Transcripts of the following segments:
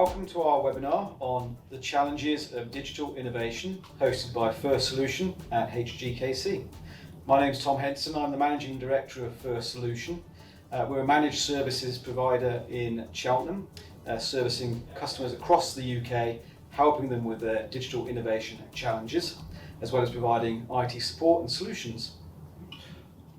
Welcome to our webinar on the challenges of digital innovation, hosted by First Solution at hgkc. My name is Tom Henson. I'm the Managing Director of First Solution. We're a managed services provider in Cheltenham, servicing customers across the UK, helping them with their digital innovation challenges, as well as providing IT support and solutions.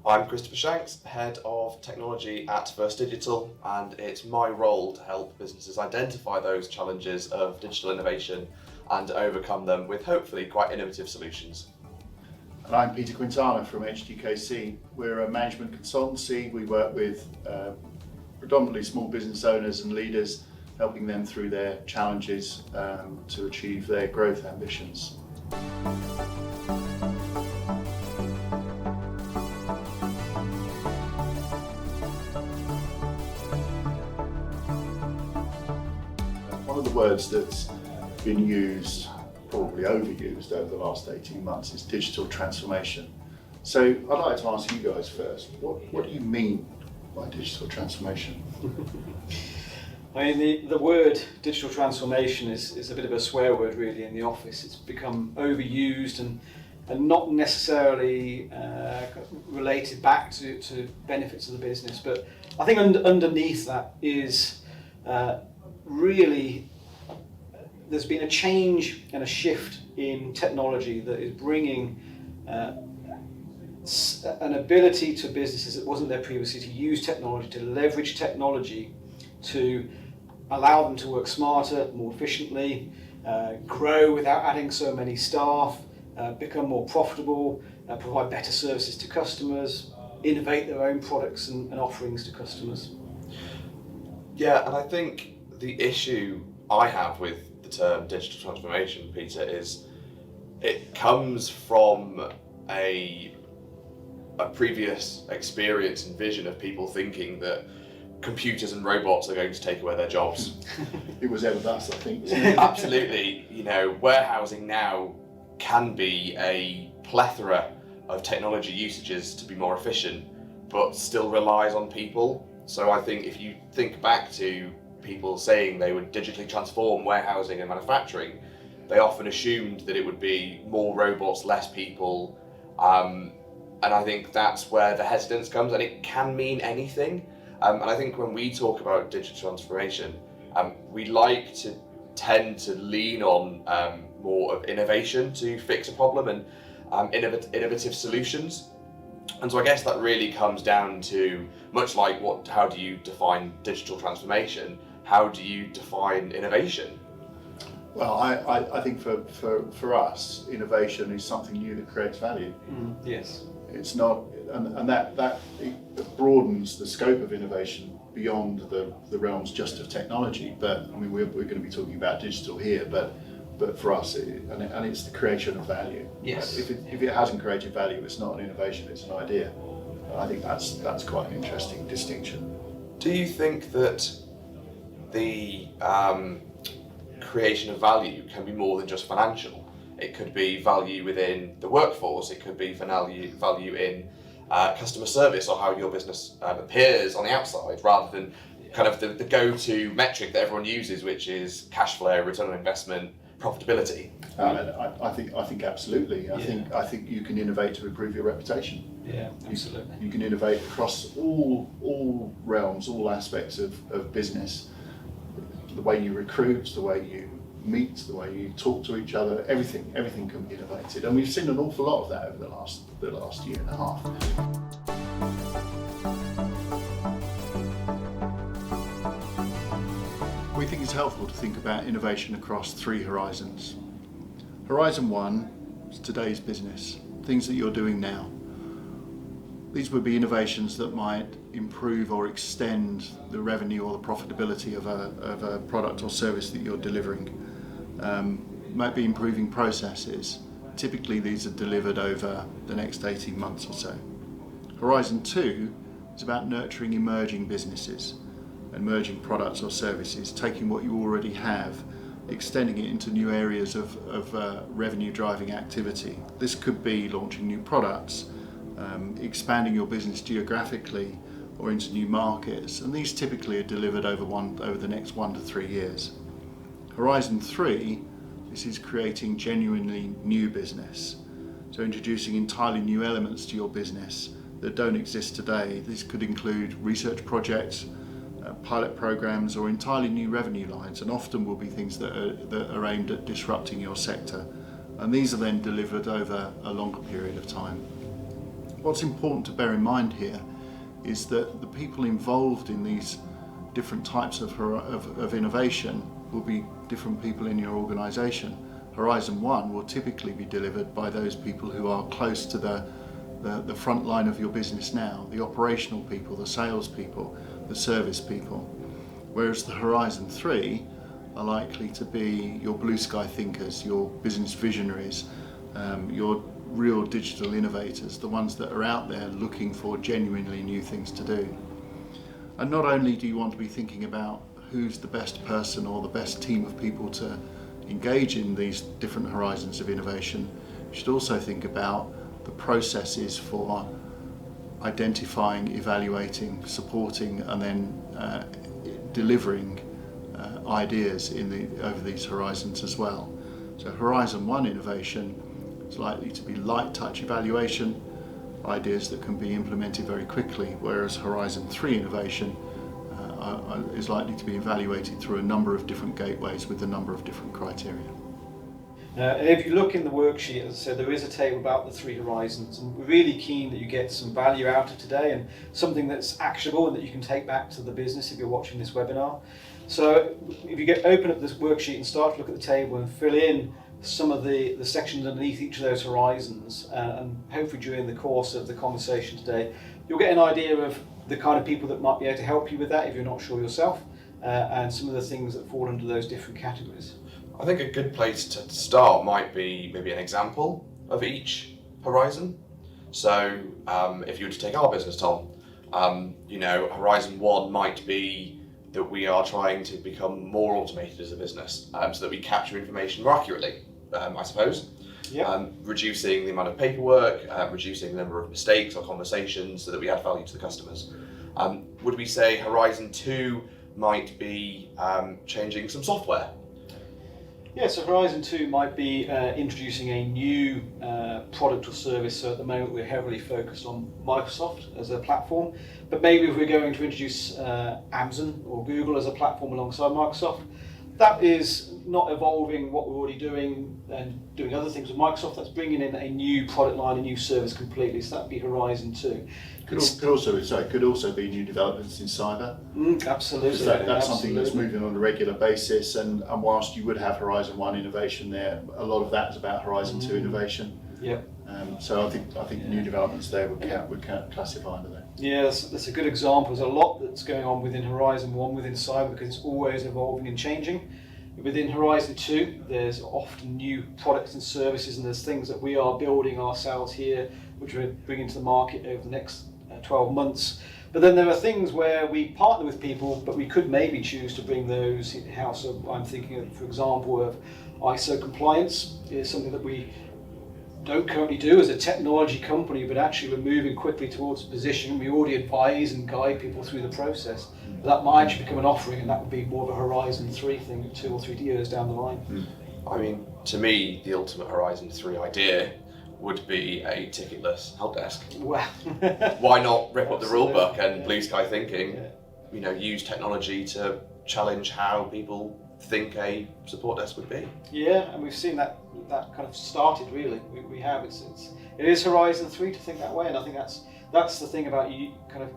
I'm Christopher Shanks, Head of Technology at First Digital, and it's my role to help businesses identify those challenges of digital innovation and overcome them with hopefully quite innovative solutions. And I'm Peter Quintana from hgkc. We're a management consultancy. We work with predominantly small business owners and leaders, helping them through their challenges to achieve their growth ambitions. One of the words that's been used, probably overused over the last 18 months, is digital transformation. So I'd like to ask you guys first, what do you mean by digital transformation? I mean, the word digital transformation is a bit of a swear word really in the office. It's become overused and not necessarily related back to benefits of the business. But I think underneath that is really there's been a change and a shift in technology that is bringing an ability to businesses that wasn't there previously to use technology, to leverage technology to allow them to work smarter, more efficiently, grow without adding so many staff, become more profitable, provide better services to customers, innovate their own products and offerings to customers. Yeah, and I think the issue I have with the term digital transformation, Peter, is it comes from a previous experience and vision of people thinking that computers and robots are going to take away their jobs. It was ever thus, I think. Absolutely. You know, warehousing now can be a plethora of technology usages to be more efficient, but still relies on people. So I think if you think back to people saying they would digitally transform warehousing and manufacturing, they often assumed that it would be more robots, less people, and I think that's where the hesitance comes, and it can mean anything. And I think when we talk about digital transformation, we like to tend to lean on more of innovation to fix a problem and innovative solutions. And so I guess that really comes down to, much like how do you define digital transformation, how do you define innovation? Well, I think for us, innovation is something new that creates value. Yes. It's not, and that it broadens the scope of innovation beyond the realms just of technology. But I mean, we're going to be talking about digital here, but for us, it's the creation of value. Yes. If it hasn't created value, it's not an innovation; it's an idea. I think that's quite an interesting distinction. Do you think that the creation of value can be more than just financial? It could be value within the workforce, it could be value in customer service or how your business appears on the outside, rather than kind of the go-to metric that everyone uses, which is cash flow, return on investment, profitability. I think absolutely. I think you can innovate to improve your reputation. Yeah, absolutely. You can innovate across all realms, all aspects of business. The way you recruit, the way you meet, the way you talk to each other, everything can be innovated, and we've seen an awful lot of that over the last year and a half. We think it's helpful to think about innovation across three horizons. Horizon 1 is today's business, things that you're doing now. These would be innovations that might improve or extend the revenue or the profitability of a product or service that you're delivering. Might be improving processes. Typically these are delivered over the next 18 months or so. Horizon 2 is about nurturing emerging businesses, emerging products or services, taking what you already have, extending it into new areas of revenue driving activity. This could be launching new products, expanding your business geographically or into new markets, and these typically are delivered over the next 1 to 3 years. Horizon 3, this is creating genuinely new business. So introducing entirely new elements to your business that don't exist today. This could include research projects, pilot programs, or entirely new revenue lines, and often will be things that are aimed at disrupting your sector. And these are then delivered over a longer period of time. What's important to bear in mind here is that the people involved in these different types of innovation will be different people in your organisation. Horizon 1 will typically be delivered by those people who are close to the front line of your business now, the operational people, the sales people, the service people. Whereas the Horizon 3 are likely to be your blue sky thinkers, your business visionaries, your real digital innovators, the ones that are out there looking for genuinely new things to do. And not only do you want to be thinking about who's the best person or the best team of people to engage in these different horizons of innovation, you should also think about the processes for identifying, evaluating, supporting, and then delivering ideas over these horizons as well. So Horizon 1 innovation is likely to be light touch evaluation, ideas that can be implemented very quickly, whereas Horizon 3 innovation is likely to be evaluated through a number of different gateways with a number of different criteria. And if you look in the worksheet, as I said, there is a table about the 3 horizons, and we're really keen that you get some value out of today and something that's actionable and that you can take back to the business if you're watching this webinar. So if you open up this worksheet and start to look at the table and fill in some of the sections underneath each of those horizons, and hopefully during the course of the conversation today, you'll get an idea of the kind of people that might be able to help you with that if you're not sure yourself, and some of the things that fall under those different categories. I think a good place to start might be maybe an example of each horizon. So if you were to take our business, Tom, Horizon 1 might be that we are trying to become more automated as a business, so that we capture information more accurately, I suppose. Yeah. Reducing the amount of paperwork, reducing the number of mistakes or conversations so that we add value to the customers. Would we say Horizon 2 might be changing some software? Yeah, so Horizon 2 might be introducing a new product or service. So at the moment we're heavily focused on Microsoft as a platform, but maybe if we're going to introduce Amazon or Google as a platform alongside Microsoft, that is not evolving what we're already doing and doing other things with Microsoft. That's bringing in a new product line, a new service completely. So that'd be Horizon 2. Could also be new developments in cyber. Absolutely. That's something that's moving on a regular basis, and whilst you would have Horizon 1 innovation there, a lot of that is about Horizon 2 innovation. Yep. So I think new developments there would classify under that. Yeah, that's a good example. There's a lot that's going on within Horizon 1 within cyber because it's always evolving and changing. Within Horizon 2, there's often new products and services, and there's things that we are building ourselves here, which we're bringing to the market over the next 12 months. But then there are things where we partner with people, but we could maybe choose to bring those in-house. So I'm thinking of, for example, of ISO compliance is something that we don't currently do as a technology company, but actually we're moving quickly towards a position. We already advise and guide people through the process. But that might actually become an offering, and that would be more of a Horizon 3 thing 2 or 3 years down the line. I mean, to me, the ultimate Horizon 3 idea would be a ticketless help desk. Wow. Why not rip up the rule book and blue sky thinking, use technology to challenge how people think a support desk would be? Yeah, and we've seen that kind of started really. We have. It is Horizon 3 to think that way, and I think that's the thing about you kind of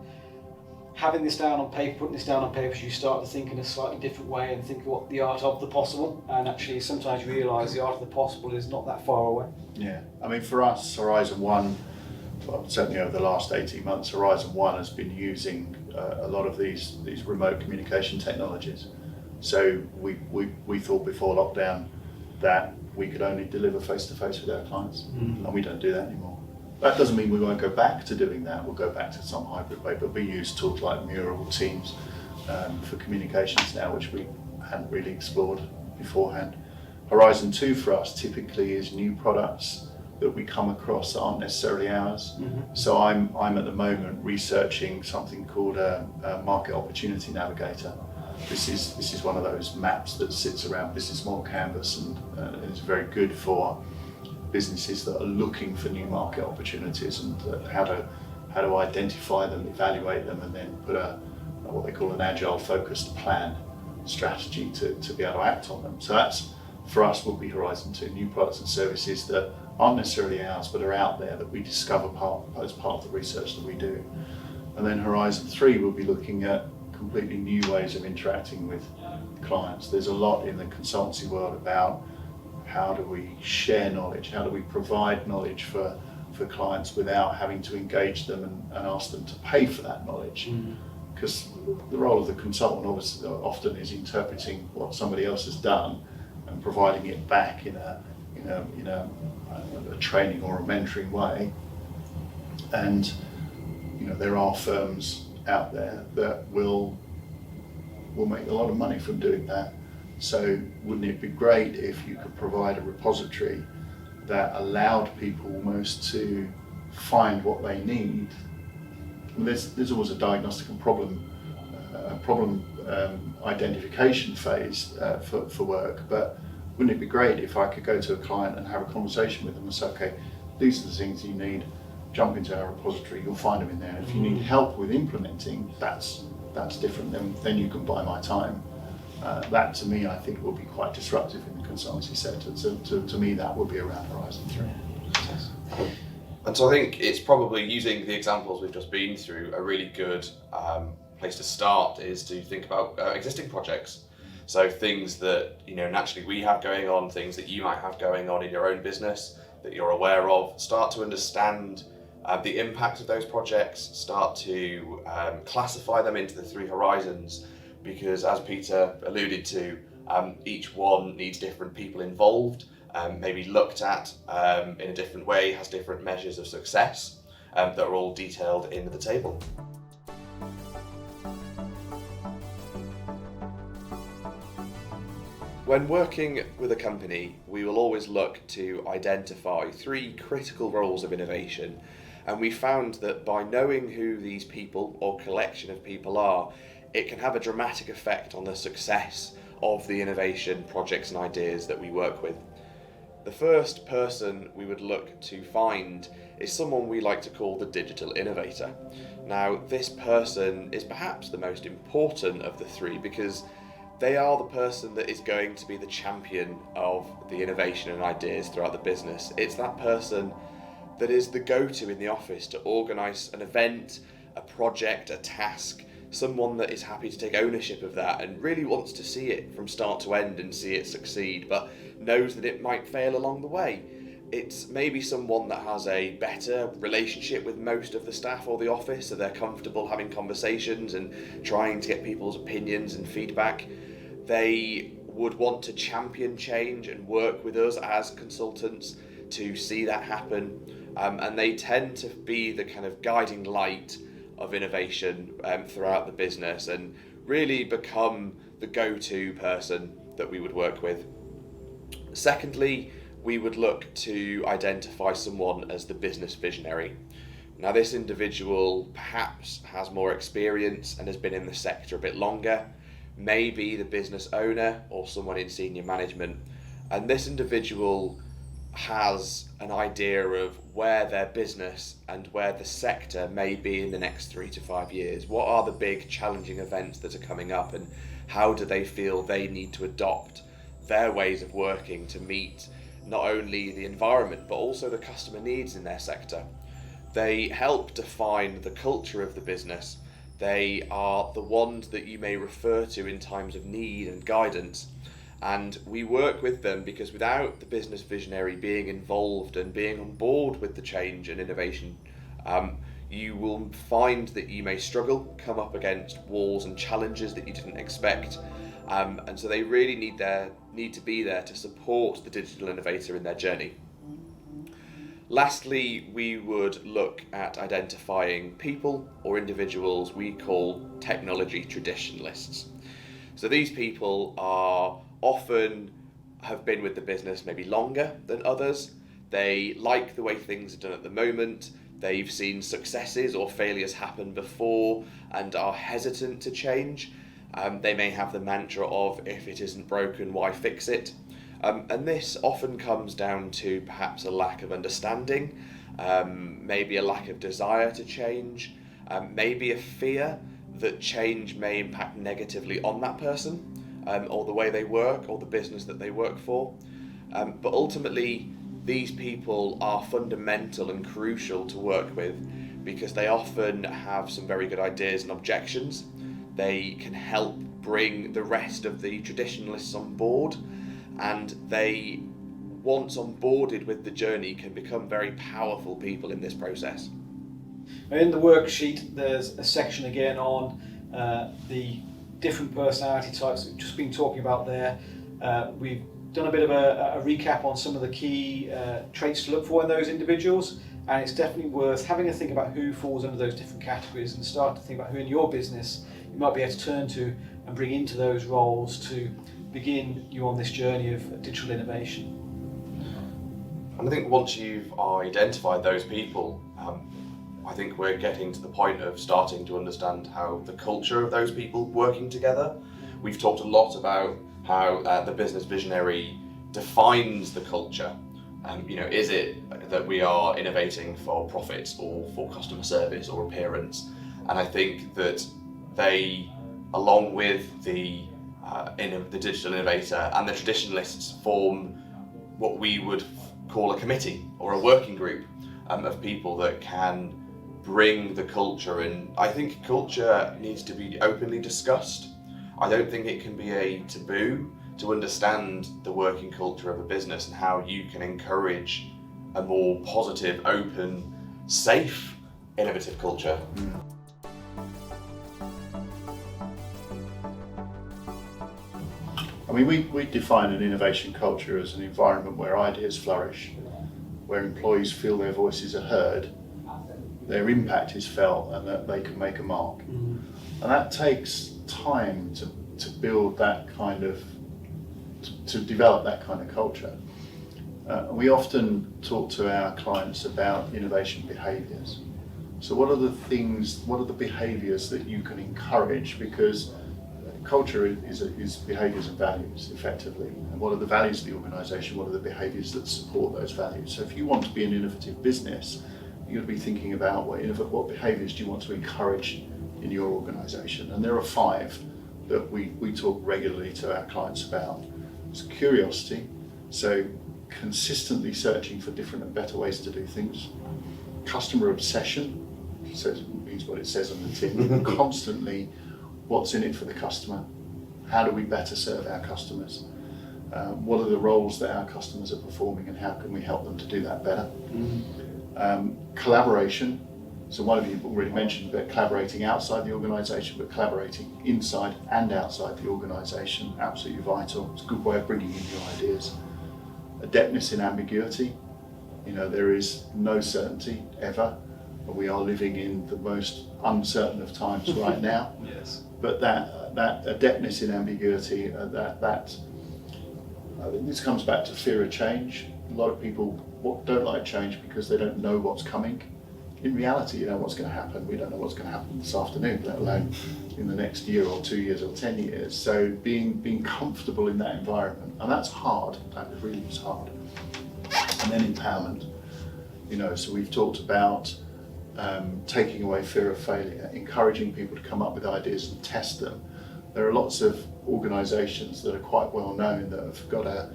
having this down on paper, putting this down on paper, you start to think in a slightly different way and think what the art of the possible, and actually sometimes you realise the art of the possible is not that far away. Yeah, I mean for us, Horizon 1, well, certainly over the last 18 months, Horizon 1 has been using a lot of these remote communication technologies. So we thought before lockdown that we could only deliver face-to-face with our clients, and we don't do that anymore. That doesn't mean we won't go back to doing that. We'll go back to some hybrid way, but we use tools like Mural, Teams for communications now, which we hadn't really explored beforehand. Horizon 2 for us typically is new products that we come across that aren't necessarily ours. So I'm at the moment researching something called a market opportunity navigator. this is one of those maps that sits around Business Model Canvas, and is very good for businesses that are looking for new market opportunities, and how to identify them, evaluate them, and then put what they call an agile focused plan strategy to be able to act on them. So that's, for us, will be Horizon 2, new products and services that aren't necessarily ours but are out there that we discover as part of the research that we do. And then Horizon 3 will be looking at completely new ways of interacting with clients. There's a lot in the consultancy world about how do we share knowledge, how do we provide knowledge for clients without having to engage them and ask them to pay for that knowledge. Because the role of the consultant obviously often is interpreting what somebody else has done and providing it back in a training or a mentoring way. And there are firms out there that will make a lot of money from doing that. So wouldn't it be great if you could provide a repository that allowed people almost to find what they need? And there's always a diagnostic and problem identification phase for work, but wouldn't it be great if I could go to a client and have a conversation with them and say, okay, these are the things you need, jump into our repository, you'll find them in there. If you need help with implementing, that's different, then you can buy my time. That to me, I think will be quite disruptive in the consultancy sector. To me, that would be around Horizon 3. And so I think it's probably, using the examples we've just been through, a really good place to start is to think about existing projects. So things that naturally we have going on, things that you might have going on in your own business that you're aware of. Start to understand the impact of those projects, start to classify them into the 3 horizons, because as Peter alluded to, each one needs different people involved, maybe looked at in a different way, has different measures of success that are all detailed in the table. When working with a company, we will always look to identify 3 critical roles of innovation, and we found that by knowing who these people or collection of people are, it can have a dramatic effect on the success of the innovation projects and ideas that we work with. The first person we would look to find is someone we like to call the digital innovator. Now, this person is perhaps the most important of the 3 because they are the person that is going to be the champion of the innovation and ideas throughout the business. It's that person that is the go-to in the office to organise an event, a project, a task, someone that is happy to take ownership of that and really wants to see it from start to end and see it succeed, but knows that it might fail along the way. It's maybe someone that has a better relationship with most of the staff or the office, so they're comfortable having conversations and trying to get people's opinions and feedback. They would want to champion change and work with us as consultants to see that happen, and they tend to be the kind of guiding light of innovation throughout the business and really become the go-to person that we would work with. Secondly, we would look to identify someone as the business visionary. Now, this individual perhaps has more experience and has been in the sector a bit longer, maybe the business owner or someone in senior management, and this individual has an idea of where their business and where the sector may be in the next 3 to 5 years. What are the big challenging events that are coming up, and how do they feel they need to adopt their ways of working to meet not only the environment but also the customer needs in their sector? They help define the culture of the business. They are the ones that you may refer to in times of need and guidance. And we work with them because without the business visionary being involved and being on board with the change and innovation, you will find that you may struggle, come up against walls and challenges that you didn't expect. And so they really need to be there to support the digital innovator in their journey. Lastly, we would look at identifying people or individuals we call technology traditionalists. So these people are often have been with the business maybe longer than others. They like the way things are done at the moment. They've seen successes or failures happen before and are hesitant to change. They may have the mantra of, if it isn't broken, why fix it? And this often comes down to perhaps a lack of understanding, maybe a lack of desire to change, maybe a fear that change may impact negatively on that person, or the way they work, or the business that they work for. But ultimately, these people are fundamental and crucial to work with because they often have some very good ideas and objections. They can help bring the rest of the traditionalists on board, and they, once onboarded with the journey, can become very powerful people in this process. In the worksheet, there's a section again on the different personality types that we've just been talking about there. We've done a bit of a recap on some of the key traits to look for in those individuals, and it's definitely worth having a think about who falls under those different categories and start to think about who in your business you might be able to turn to and bring into those roles to begin you on this journey of digital innovation. And I think once you've identified those people, I think we're getting to the point of starting to understand how the culture of those people working together. We've talked a lot about how the business visionary defines the culture. Is it that we are innovating for profits or for customer service or appearance? And I think that they, along with the digital innovator and the traditionalists, form what we would call a committee or a working group of people that can bring the culture in. I think culture needs to be openly discussed. I don't think it can be a taboo to understand the working culture of a business and how you can encourage a more positive, open, safe, innovative culture. I mean, we define an innovation culture as an environment where ideas flourish, where employees feel their voices are heard, their impact is felt, and that they can make a mark. And that takes time to build that kind of, to develop that kind of culture. We often talk to our clients about innovation behaviours. So what are the behaviours that you can encourage? Because culture is behaviours and values, effectively. And what are the values of the organisation? What are the behaviours that support those values? So if you want to be an innovative business, you've got to be thinking about what behaviours do you want to encourage in your organisation. And there are 5 that we talk regularly to our clients about. It's curiosity, so consistently searching for different and better ways to do things. Customer obsession, means what it says on the tin, constantly what's in it for the customer, how do we better serve our customers, what are the roles that our customers are performing and how can we help them to do that better. Collaboration, so one of you already mentioned that collaborating outside the organisation, but collaborating inside and outside the organisation, absolutely vital. It's a good way of bringing in new ideas. Adeptness in ambiguity, there is no certainty ever, but we are living in the most uncertain of times right now. Yes. But that adeptness in ambiguity, this comes back to fear of change. A lot of people don't like change because they don't know what's coming. In reality, you know what's going to happen. We don't know what's going to happen this afternoon, let alone in the next year or 2 years or 10 years. So being comfortable in that environment, and that's hard, that really is hard. And then empowerment, so we've talked about taking away fear of failure, encouraging people to come up with ideas and test them. There are lots of organisations that are quite well known that have got to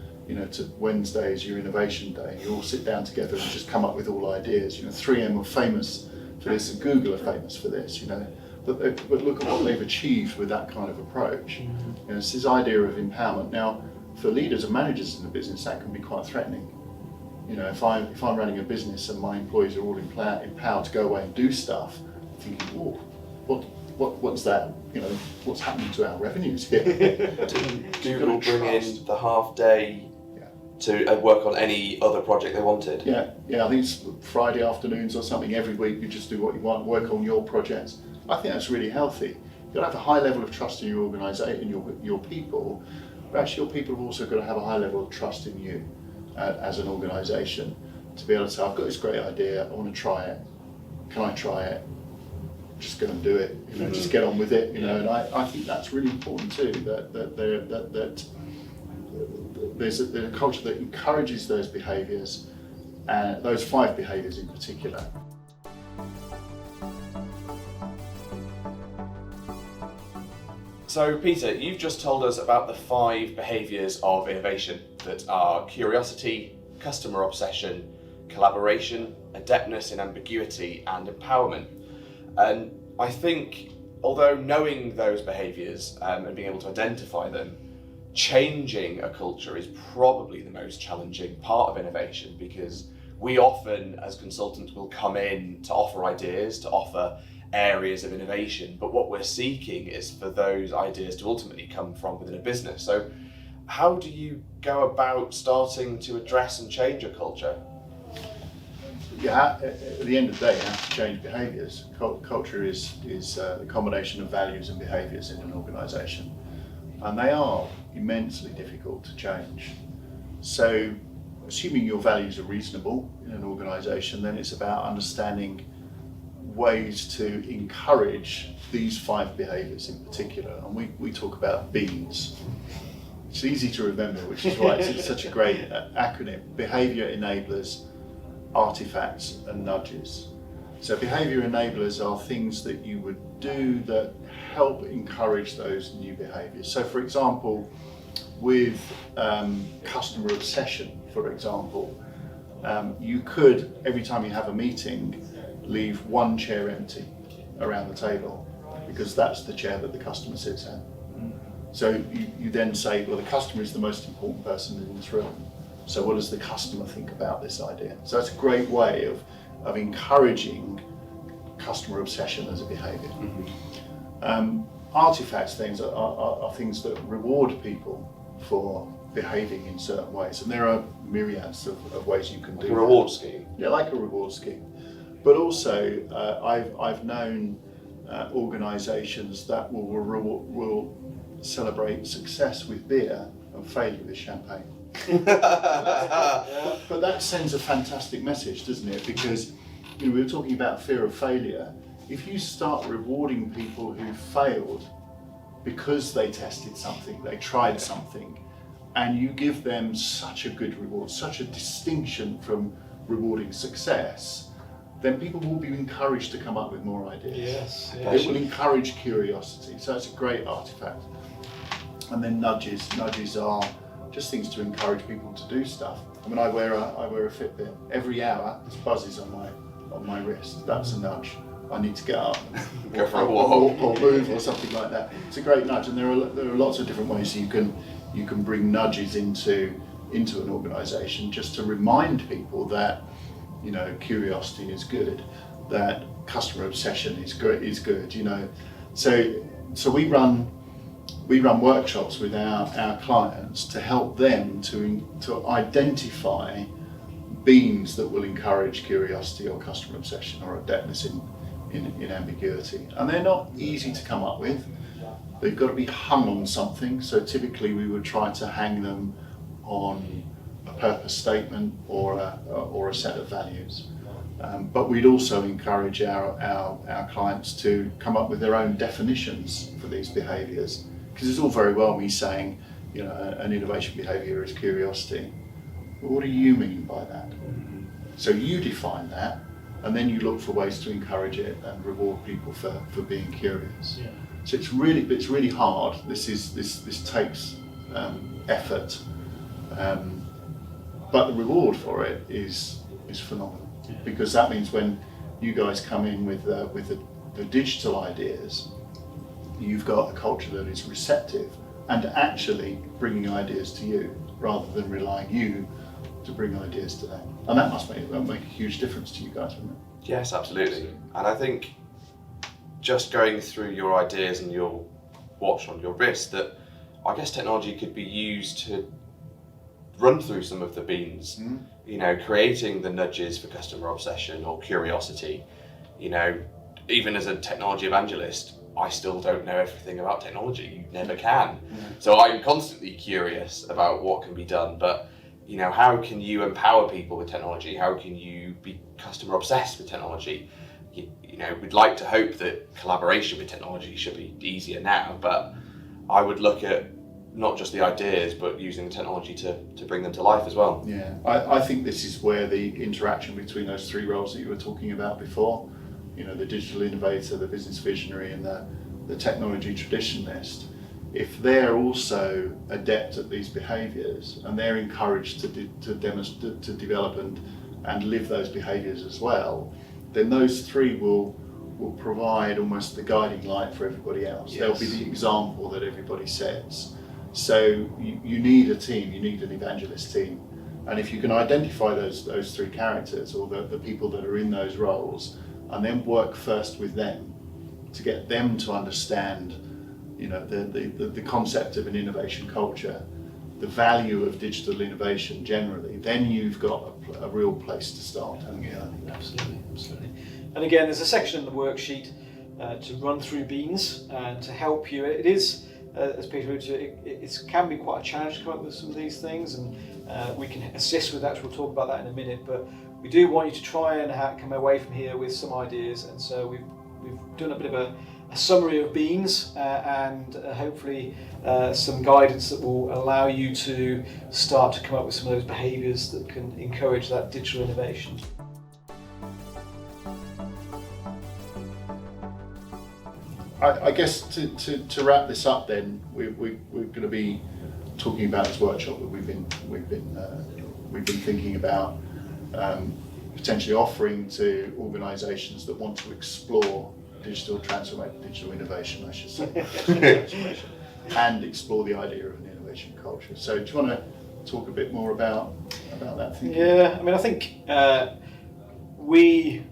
Wednesday is your innovation day, and you all sit down together and just come up with all ideas. 3M are famous for this, and Google are famous for this. But look at what they've achieved with that kind of approach. It's this idea of empowerment. Now, for leaders and managers in the business, that can be quite threatening. If I'm running a business and my employees are all empowered to go away and do stuff, I'm thinking, whoa, what's that? What's happening to our revenues here? Didn't Google bring in the half day to work on any other project they wanted? Yeah, I think it's Friday afternoons or something every week. You just do what you want, work on your projects. I think that's really healthy. You've got to have a high level of trust in your organisation, your people, but actually your people have also got to have a high level of trust in you as an organisation to be able to say, I've got this great idea, I want to try it. Can I try it? just go and do it, just get on with it, and I think that's really important too, that there's a culture that encourages those behaviours, and those 5 behaviours in particular. So Peter, you've just told us about the 5 behaviours of innovation that are curiosity, customer obsession, collaboration, adeptness in ambiguity, and empowerment. And I think, although knowing those behaviours and being able to identify them, changing a culture is probably the most challenging part of innovation, because we often, as consultants, will come in to offer ideas, to offer areas of innovation, but what we're seeking is for those ideas to ultimately come from within a business. So how do you go about starting to address and change a culture? At the end of the day, you have to change behaviours. Culture is a combination of values and behaviours in an organisation, and they are immensely difficult to change. So assuming your values are reasonable in an organisation, then it's about understanding ways to encourage these 5 behaviours in particular, and we talk about beans. It's easy to remember, which is why it's such a great acronym: behaviour enablers, artifacts and nudges. So behaviour enablers are things that you would do that help encourage those new behaviours. So for example, with customer obsession, for example, you could, every time you have a meeting, leave 1 chair empty around the table, because that's the chair that the customer sits in. So you then say, well, the customer is the most important person in this room. So what does the customer think about this idea? So it's a great way of encouraging customer obsession as a behaviour. Artifacts things are things that reward people for behaving in certain ways, and there are myriads of ways you can do a reward scheme. Yeah, like a reward scheme. But also, I've known organisations that will celebrate success with beer and failure with champagne. But that sends a fantastic message, doesn't it? Because we were talking about fear of failure. If you start rewarding people who failed because they tested something, they tried something, and you give them such a good reward, such a distinction from rewarding success, then people will be encouraged to come up with more ideas. Yes. It will encourage curiosity, so it's a great artifact. And then nudges are just things to encourage people to do stuff. I mean, I wear a Fitbit. Every hour, this buzzes on my wrist. That's a nudge. I need to get up, Go for a walk, or move, or something like that. It's a great nudge, and there are lots of different ways you can bring nudges into an organisation, just to remind people that curiosity is good, that customer obsession is good. So we run workshops with our clients to help them to identify beans that will encourage curiosity or customer obsession or adeptness in ambiguity. And they're not easy to come up with. They've got to be hung on something. So typically we would try to hang them on a purpose statement or a set of values. But we'd also encourage our clients to come up with their own definitions for these behaviours. Because it's all very well me saying, an innovation behaviour is curiosity. But what do you mean by that? So you define that, and then you look for ways to encourage it and reward people for being curious. Yeah. So it's really hard. This takes effort, but the reward for it is phenomenal. Yeah. Because that means when you guys come in with the digital ideas, you've got a culture that is receptive and actually bringing ideas to you rather than relying you to bring ideas to them. And that must make a huge difference to you guys, wouldn't it? Yes, absolutely. And I think just going through your ideas and your watch on your wrist, that I guess technology could be used to run through some of the beans, creating the nudges for customer obsession or curiosity. Even as a technology evangelist, I still don't know everything about technology. You never can. So I'm constantly curious about what can be done, but how can you empower people with technology? How can you be customer obsessed with technology? you know, we'd like to hope that collaboration with technology should be easier now, but I would look at not just the ideas, but using the technology to bring them to life as well. Yeah, I think this is where the interaction between those three roles that you were talking about before, you know, the digital innovator, the business visionary, and the technology traditionalist, if they're also adept at these behaviours and they're encouraged to develop and live those behaviours as well, then those three will provide almost the guiding light for everybody else. Yes. They'll be the example that everybody sets. So you need a team, you need an evangelist team. And if you can identify those three characters, or the people that are in those roles, and then work first with them to get them to understand, you know, the concept of an innovation culture, the value of digital innovation generally, then you've got a real place to start. Yeah, absolutely. And again, there's a section in the worksheet to run through beans and to help you. It is, as Peter alluded to, it can be quite a challenge to come up with some of these things, and we can assist with that. We'll talk about that in a minute, but we do want you to try and come away from here with some ideas. And so we've done a bit of a summary of beans and hopefully some guidance that will allow you to start to come up with some of those behaviours that can encourage that digital innovation. I guess to wrap this up, then we're going to be talking about this workshop that we've been thinking about potentially offering to organisations that want to explore digital innovation, I should say, and explore the idea of an innovation culture. So, do you want to talk a bit more about that thinking? Yeah, I mean, I think we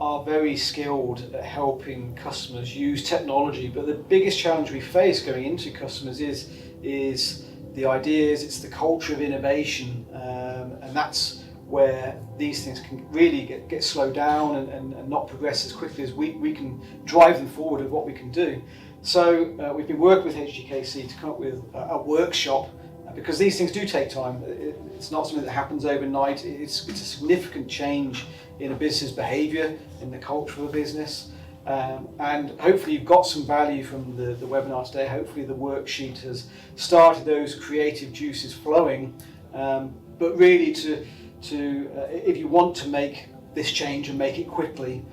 are very skilled at helping customers use technology, but the biggest challenge we face going into customers is the ideas, it's the culture of innovation, and that's where these things can really get slowed down and not progress as quickly as we can drive them forward with what we can do. So we've been working with hgkc to come up with a workshop, because these things do take time. It's not something that happens overnight. It's a significant change in a business behaviour, in the culture of a business. And hopefully you've got some value from the webinar today. Hopefully the worksheet has started those creative juices flowing. But really if you want to make this change and make it quickly,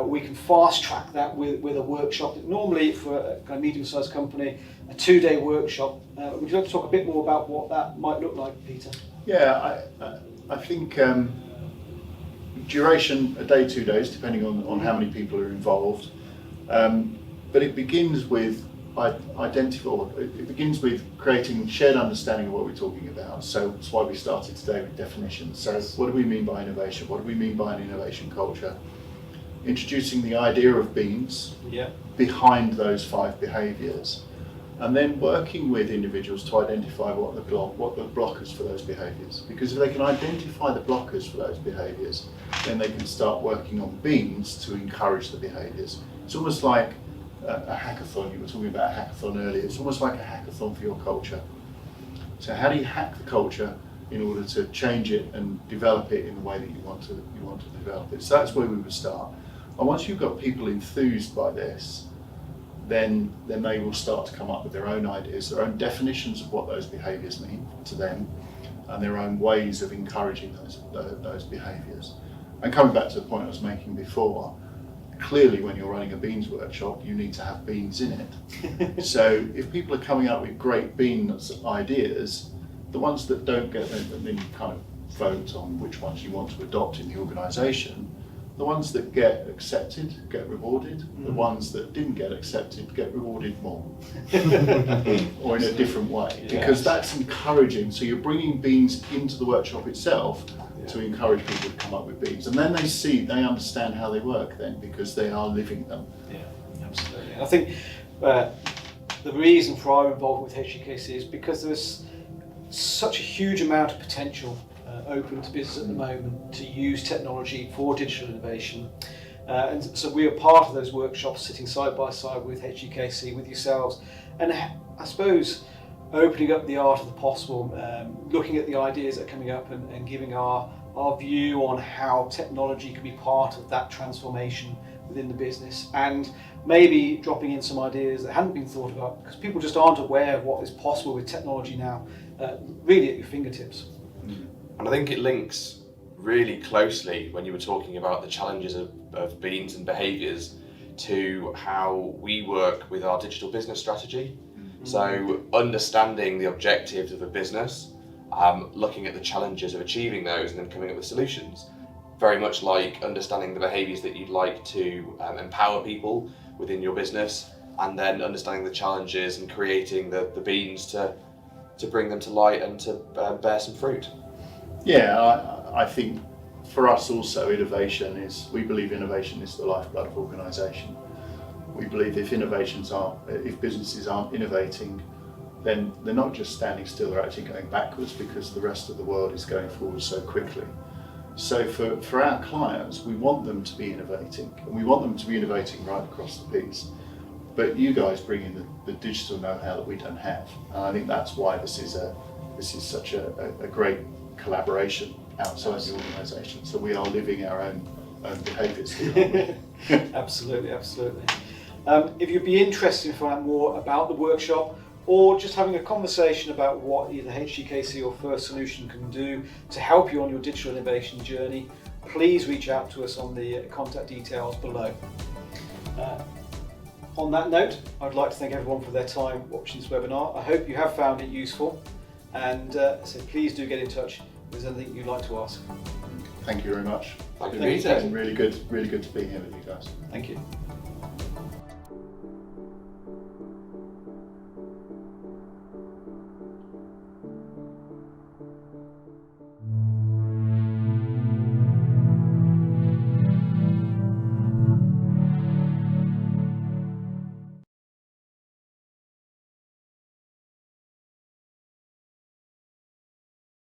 we can fast track that with a workshop. Normally for a kind of medium-sized company, a 2-day workshop. Would you like to talk a bit more about what that might look like, Peter? Yeah, I think duration, a day, 2 days, depending on how many people are involved. But it begins with it begins with creating shared understanding of what we're talking about. So that's why we started today with definitions. So what do we mean by innovation? What do we mean by an innovation culture? Introducing the idea of beans behind those 5 behaviours, and then working with individuals to identify what the blockers for those behaviours. Because if they can identify the blockers for those behaviours, then they can start working on beans to encourage the behaviours. It's almost like a hackathon. You were talking about a hackathon earlier. It's almost like a hackathon for your culture. So how do you hack the culture in order to change it and develop it in the way that you want to develop it? So that's where we would start. And once you've got people enthused by this, then they will start to come up with their own ideas, their own definitions of what those behaviours mean to them, and their own ways of encouraging those behaviours. And coming back to the point I was making before, clearly when you're running a beans workshop, you need to have beans in it. So if people are coming up with great beans ideas, the ones that don't get them, then you kind of vote on which ones you want to adopt in the organisation. The ones that get accepted get rewarded. The ones that didn't get accepted get rewarded more, or in a different way, because that's encouraging. So you're bringing beans into the workshop itself to encourage people to come up with beans, and then they understand how they work then, because they are living them. Yeah, absolutely. And I think the reason for our involvement with hgkc is because there's such a huge amount of potential open to business at the moment to use technology for digital innovation, and so we are part of those workshops, sitting side by side with hgkc, with yourselves, and I suppose opening up the art of the possible, looking at the ideas that are coming up and giving our view on how technology can be part of that transformation within the business, and maybe dropping in some ideas that hadn't been thought about, because people just aren't aware of what is possible with technology now, really at your fingertips. And I think it links really closely when you were talking about the challenges of Beans and Behaviours to how we work with our digital business strategy. So understanding the objectives of a business, looking at the challenges of achieving those and then coming up with solutions. Very much like understanding the behaviours that you'd like to empower people within your business, and then understanding the challenges and creating the beans to bring them to light and to bear some fruit. Yeah, I think for us also we believe innovation is the lifeblood of organisation. We believe if businesses aren't innovating, then they're not just standing still, they're actually going backwards, because the rest of the world is going forward so quickly. So for our clients, we want them to be innovating, and we want them to be innovating right across the piece. But you guys bring in the digital know-how that we don't have, and I think that's why this is such a great collaboration outside the organisation. So we are living our own behaviours here, aren't we? Absolutely. If you'd be interested in finding out more about the workshop, or just having a conversation about what either hgkc or First Solution can do to help you on your digital innovation journey, please reach out to us on the contact details below. On that note, I'd like to thank everyone for their time watching this webinar. I hope you have found it useful, and so please do get in touch if there's anything you'd like to ask. Thank you very much. Thank you, It's Peter. been really good to be here with you guys. Thank you.